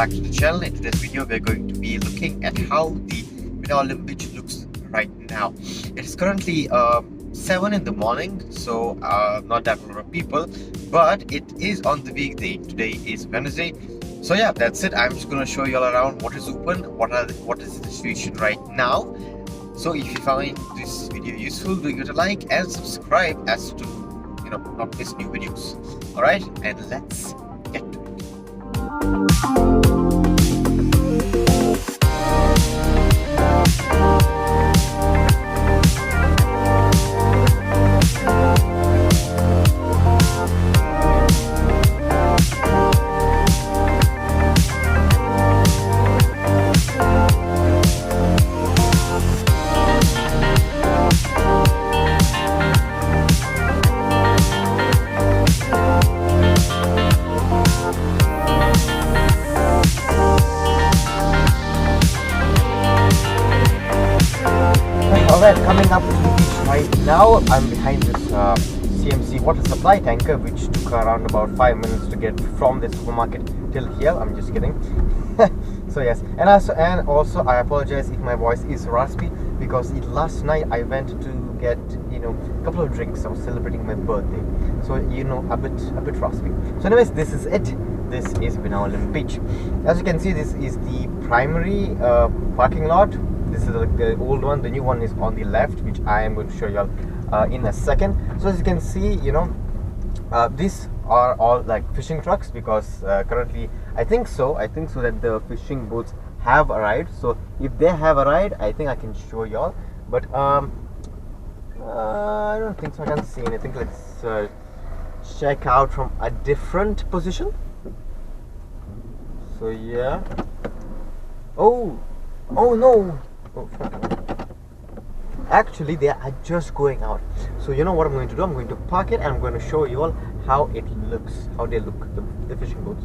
back to the channel. In today's video we're going to be looking at how the Benaulim beach looks right now. It is currently 7 in the morning, so not that lot of people, but it is on the weekday. Today is Wednesday, so yeah, that's it. I'm just going to show you all around what is open, what is the situation right now. So if you find this video useful, do give it a like and subscribe as to not miss new videos. Alright, and let's get to it. Alright, coming up to the beach right now. I'm behind this CMC water supply tanker, which took around about 5 minutes to get from the supermarket till here. I'm just kidding. So yes, and also I apologize if my voice is raspy, because last night I went to get a couple of drinks. I was celebrating my birthday, so a bit raspy. So anyways, this is it. This is Benaulim beach. As you can see, this is the primary parking lot. This is the old one. The new one is on the left, which I am going to show you all in a second. So as you can see, these are all like fishing trucks, because currently I think so that the fishing boats have arrived. So if they have arrived, I think I can show you all, but I don't think so. I can't see anything. Let's check out from a different position. So yeah. Oh no. Oh, actually they are just going out. So you know what I'm going to do? I'm going to park it and I'm going to show you all how it looks, how they look, the fishing boats.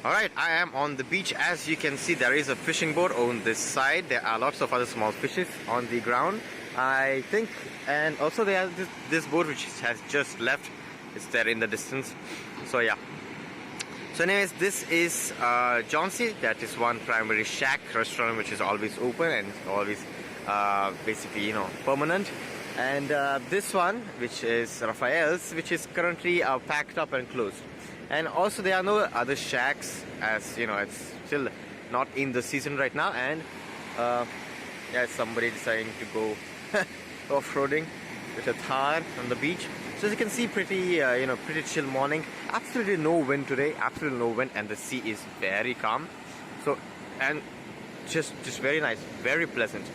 Alright, I am on the beach. As you can see, there is a fishing boat on this side. There are lots of other small fishes on the ground, I think, and also there is this boat which has just left. It's there in the distance. So yeah. So anyways, this is Johnsy. That is one primary shack restaurant which is always open and always basically permanent. And this one, which is Raphael's, which is currently packed up and closed. And also there are no other shacks, as it's still not in the season right now. And yeah, somebody deciding to go off-roading with a Thar on the beach. So as you can see, pretty pretty chill morning. Absolutely no wind today, absolutely no wind, and the sea is very calm. So, and just very nice, very pleasant,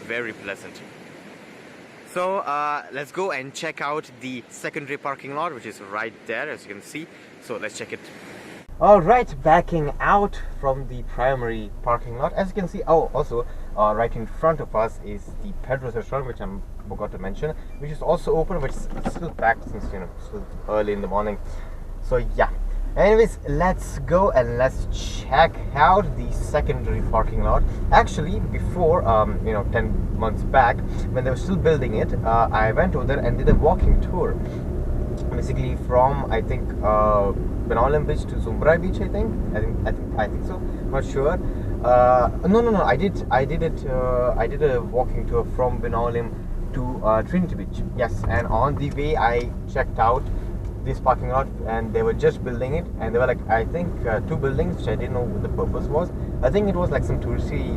very pleasant. So let's go and check out the secondary parking lot, which is right there, as you can see. So let's check it. Alright, backing out from the primary parking lot. As you can see, also right in front of us is the Pedro's restaurant, which I forgot to mention, which is also open, but it's still packed since still early in the morning. So yeah. Anyways, let's go and let's check out the secondary parking lot. Actually, before 10 months back, when they were still building it, I went over there and did a walking tour, basically from I think Benaulim beach to Zumbrai beach. I think so. Not sure. No. I did a walking tour from Benaulim to Trinity beach. Yes, and on the way I checked out this parking lot, and they were just building it, and there were I think 2 buildings which I didn't know what the purpose was. I think it was like some touristy,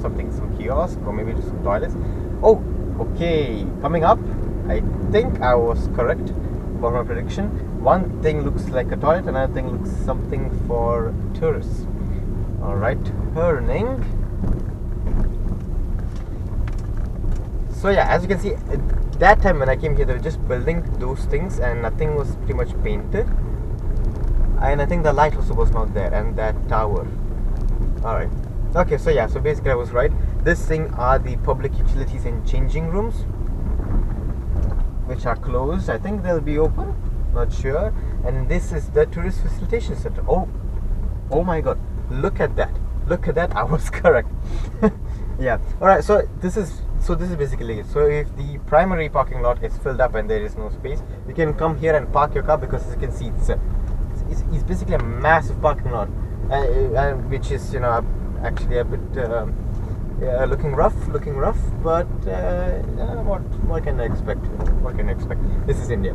some kiosk, or maybe just some toilets. Oh, okay, coming up, I think I was correct about my prediction. One thing looks like a toilet, another thing looks something for tourists. Alright, turning. So yeah, as you can see, that time when I came here, they were just building those things and nothing was pretty much painted. And I think the light also was not there, and that tower. Alright, Okay, so yeah, so basically I was right. This thing are the public utilities and changing rooms, which are closed. I think they'll be open, not sure. And this is the tourist facilitation center. Oh my god, look at that, I was correct. Yeah, all right, so this is basically it. So if the primary parking lot is filled up and there is no space, you can come here and park your car, because as you can see it's basically a massive parking lot, which is, you know, actually a bit yeah, looking rough, but what can I expect? What can I expect? This is India.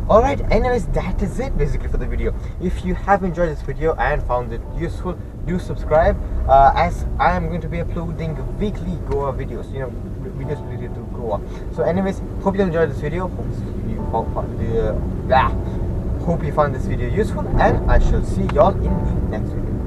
Alright, anyways, that is it basically for the video. If you have enjoyed this video and found it useful, do subscribe, as I am going to be uploading weekly Goa videos, you know, videos related to Goa. So anyways, hope you enjoyed this video. Hope you found this video useful, and I shall see y'all in the next video.